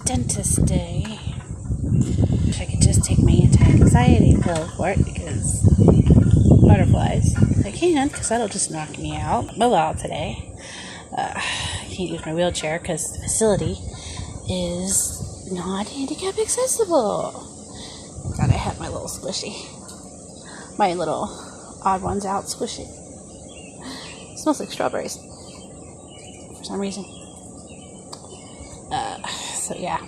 dentist day. Wish I could just take my anti-anxiety pill for it because butterflies. I can't because that'll just knock me out. Mobile today. I can't use my wheelchair because the facility is not handicap accessible. God, I have my little squishy. My little odd ones out squishy. It smells like strawberries for some reason. So yeah,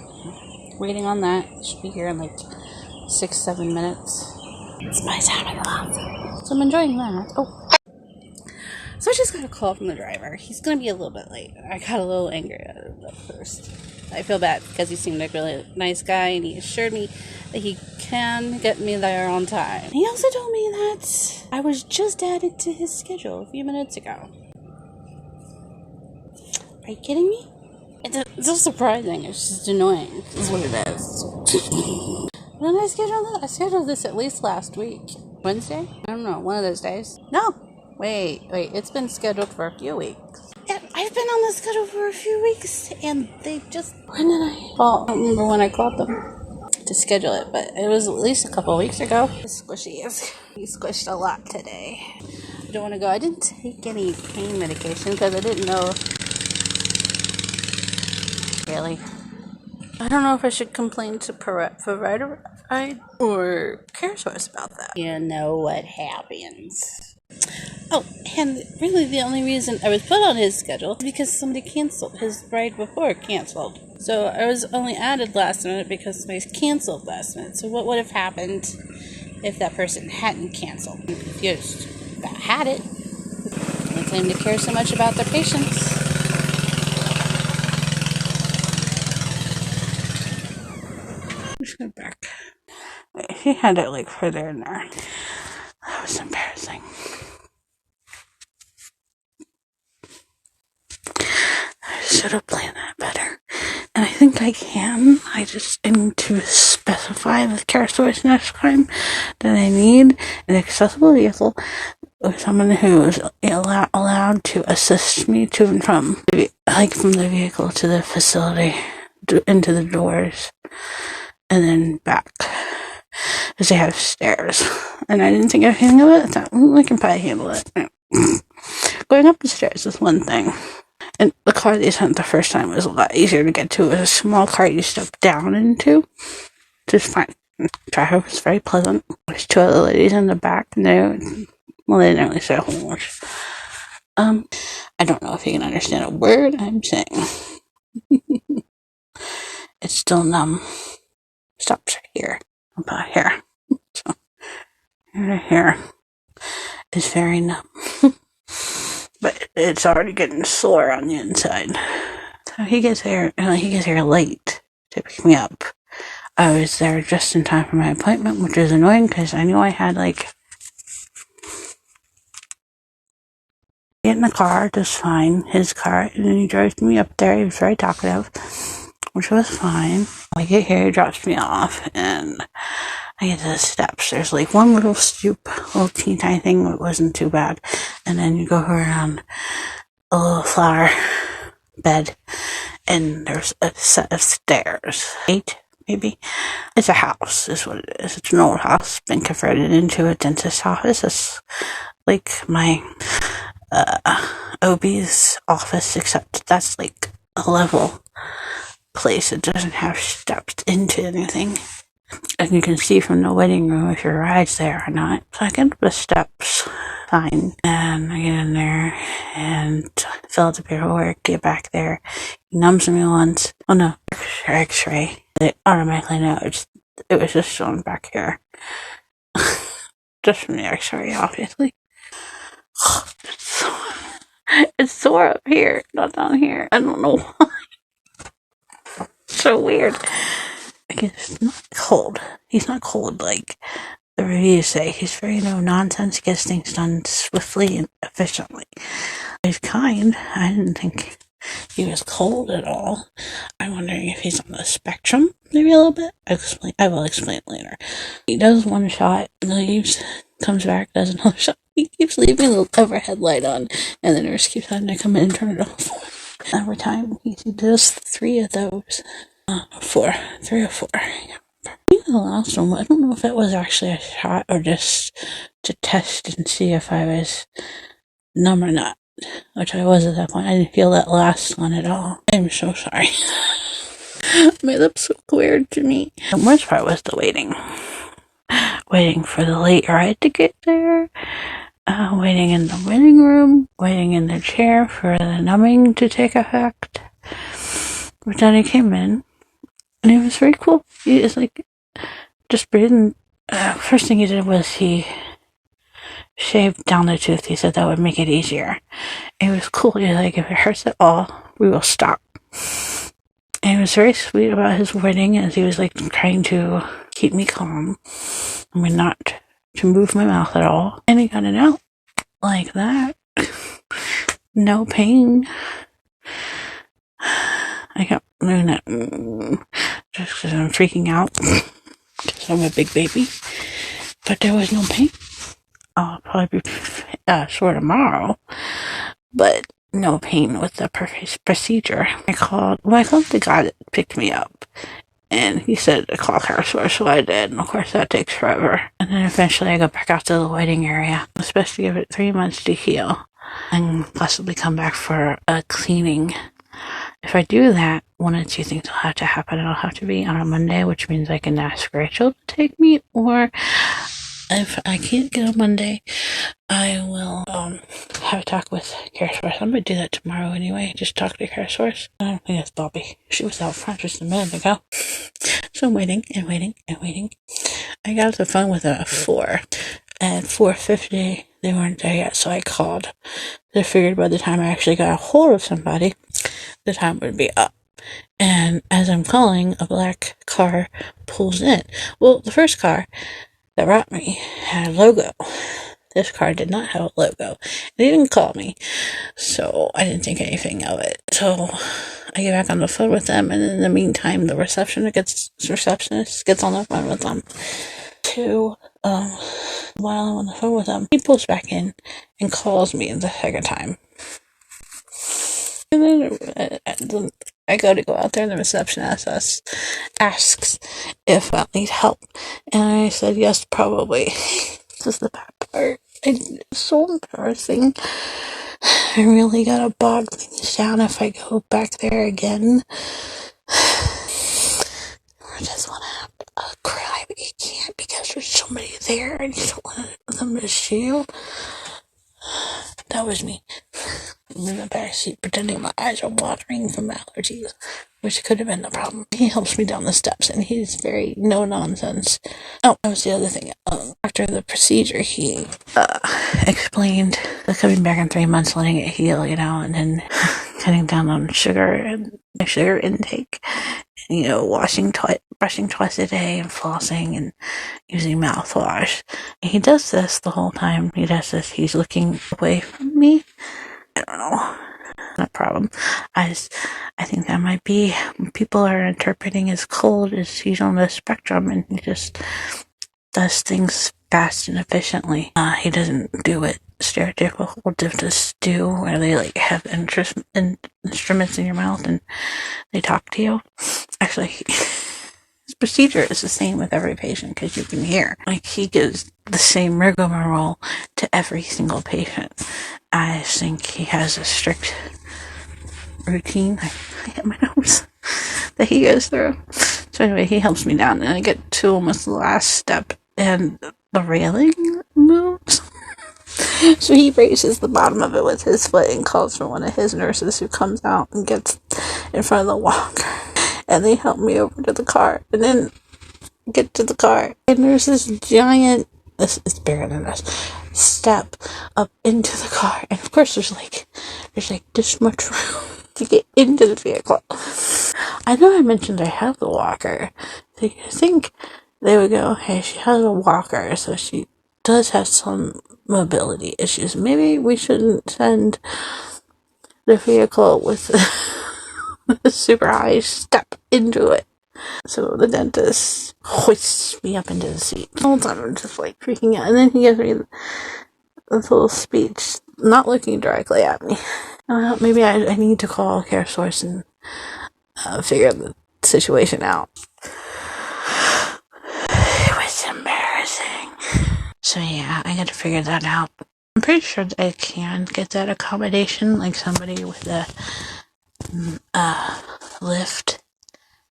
waiting on that. Should be here in like 6-7 minutes. It's my time of the month, so I'm enjoying that. Oh, so I just got a call from the driver. He's gonna be a little bit late. I got a little angry at him at first. I feel bad because he seemed like a really nice guy, and he assured me that he can get me there on time. He also told me that I was just added to his schedule a few minutes ago. Are you kidding me? It's so surprising. It's just annoying. Is what it is. When did I schedule this? I scheduled this at least last week. Wednesday? I don't know. One of those days. No. Wait. It's been scheduled for a few weeks. Yeah, I've been on the schedule for a few weeks, and they just... When did I... Well, I don't remember when I called them to schedule it, but it was at least a couple of weeks ago. It's squishy. He squished a lot today. I don't want to go. I didn't take any pain medication because I didn't know... Really? I don't know if I should complain to provider or CareSource about that. You know what happens. Oh, and really the only reason I was put on his schedule is because somebody canceled. His ride before canceled. So I was only added last minute because somebody canceled last minute. So what would have happened if that person hadn't canceled? I'm confused. That had it. They claim to care so much about their patients. Let's go back. He had it like further in there. That was embarrassing. I should have planned that better. And I think I can. I need to specify with CareSource next time that I need an accessible vehicle with someone who is allowed to assist me to and from, from the vehicle to the facility, into the doors, and then back. Because they have stairs. And I didn't think anything of it. I thought, I can probably handle it. Going up the stairs is one thing. And the car they sent the first time was a lot easier to get to. It was a small car you step down into. Just fine. The driver was very pleasant. There's two other ladies in the back. And they didn't really say a whole much. I don't know if you can understand a word I'm saying. It's still numb. Stops right here. About here. So, here is very numb. But it's already getting sore on the inside. So he gets here late to pick me up. I was there just in time for my appointment, which is annoying because I knew I had get in the car just fine, his car, and then he drives me up there. He was very talkative, which was fine. I get here, he drops me off, and I get to the steps. There's one little stoop, little teeny tiny thing that wasn't too bad. And then you go around a little flower bed, and there's a set of stairs. 8, maybe. It's a house, is what it is. It's an old house, been converted into a dentist's office. It's my OB's office, except that's a level place. It doesn't have steps into anything. And you can see from the waiting room if your ride's there or not. So I get up the steps, fine, and I get in there and fill out the paperwork, get back there. He numbs me once. Oh no, X-ray. They automatically know it was just shown back here. Just from the X-ray, obviously. It's sore up here, not down here. I don't know why. So weird. He's not cold. He's not cold like the reviews say. He's very no-nonsense, gets things done swiftly and efficiently. He's kind. I didn't think he was cold at all. I'm wondering if he's on the spectrum, maybe a little bit. I will explain later. He does one shot, leaves, comes back, does another shot. He keeps leaving the overhead light on, and the nurse keeps having to come in and turn it off. Every time he does 3 of those. 4, 3 or 4. Yeah. The last one, I don't know if it was actually a shot or just to test and see if I was numb or not, which I was at that point. I didn't feel that last one at all. I'm so sorry. My lips look weird to me. The worst part was the waiting. Waiting for the late ride to get there. Waiting in the waiting room. Waiting in the chair for the numbing to take effect. But then he came in, and it was very cool. He was like, just breathing. First thing he did was he shaved down the tooth. He said that would make it easier. It was cool. He was like, if it hurts at all, we will stop. And he was very sweet about his waiting, as he was like trying to keep me calm. I mean, not to move my mouth at all. And he got it out like that. No pain. I kept doing it just because I'm freaking out. Because I'm a big baby. But there was no pain. I'll probably be sore tomorrow. But no pain with the procedure. I called the guy that picked me up. And he said to call CareSource, so I did. And of course that takes forever. And then eventually I go back out to the waiting area. I'm supposed to give it 3 months to heal. And possibly come back for a cleaning. If I do that, one of 2 things will have to happen. It'll have to be on a Monday, which means I can ask Rachel to take me, or if I can't get on Monday, I will have a talk with CareSource. I'm going to do that tomorrow anyway. Just talk to CareSource. I don't think it's Bobby. She was out front just a minute ago. So I'm waiting and waiting and waiting. I got off the phone with a 4. At 4:50, they weren't there yet, so I called. I figured by the time I actually got a hold of somebody, the time would be up. And as I'm calling, a black car pulls in. Well, the first car that brought me had a logo. This car did not have a logo. They didn't call me, so I didn't think anything of it. So I get back on the phone with them, and in the meantime, the receptionist gets on the phone with them. While I'm on the phone with them, he pulls back in and calls me the second time. And then I go out there, and the receptionist asks if I need help. And I said, yes, probably. This is the bad part. It's so embarrassing. I really gotta bog things down if I go back there again. I just want to cry, but you can't because there's somebody there and you don't want them to see you. That was me. I'm in the backseat pretending my eyes are watering from allergies, which could have been the problem. He helps me down the steps, and he's very no-nonsense. Oh, that was the other thing. After the procedure, he explained the coming back in 3 months, letting it heal, and then cutting down on sugar and sugar intake, and, brushing twice a day, and flossing, and using mouthwash. And he does this the whole time. He's looking away from me. I don't know. Not a problem. I think that might be people are interpreting as cold as he's on the spectrum, and he just does things fast and efficiently. He doesn't do what stereotypical do, where they have instruments in your mouth and they talk to you. Actually, his procedure is the same with every patient, because you can hear. He gives the same rigmarole to every single patient. I think he has a strict routine. I hit my nose that he goes through. So anyway, he helps me down, and I get to almost the last step, and the railing moves. So he raises the bottom of it with his foot and calls for one of his nurses, who comes out and gets in front of the walker. And they help me over to the car, and then get to the car, and there's this giant, this is bigger than this, step up into the car, and of course there's this much room to get into the vehicle. I know I mentioned I have the walker. So you think they would go, hey, she has a walker, so she does have some mobility issues. Maybe we shouldn't send the vehicle with a super high step into it. So the dentist hoists me up into the seat. The whole time I'm just freaking out. And then he gives me this little speech, not looking directly at me. Maybe I need to call CareSource and figure the situation out. It was embarrassing. So yeah, I gotta figure that out. I'm pretty sure that I can get that accommodation, like somebody with a lift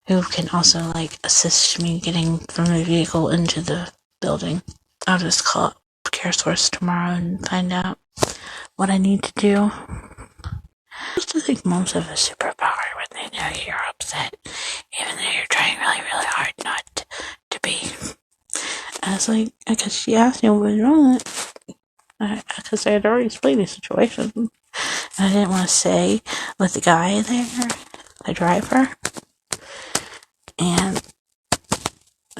who can also like assist me getting from the vehicle into the building. I'll just call up CareSource tomorrow and find out what I need to do. I used to think moms have a superpower when they know you're upset, even though you're trying really, really hard not to be. I was like, because she asked me what was wrong, because I had already explained the situation. And I didn't want to say with the guy there, the driver. And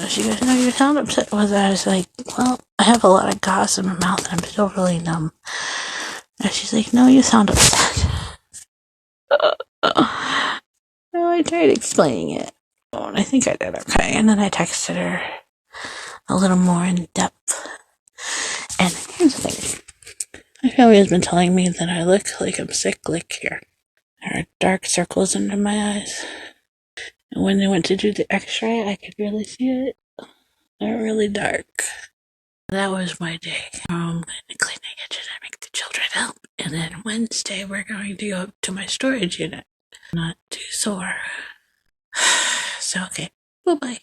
she goes, no, you sound upset with that. I was like, well, I have a lot of gas in my mouth and I'm still really numb. And she's like, no, you sound upset. No, I tried explaining it. Oh, and I think I did okay. And then I texted her a little more in depth. And here's the thing. My family has been telling me that I look like I'm sick, like here. There are dark circles under my eyes. And when they went to do the x-ray, I could really see it. They're really dark. That was my day. I'm going to clean the kitchen and make the children help. And then Wednesday, we're going to go up to my storage unit. Not too sore. So, okay. Bye-bye.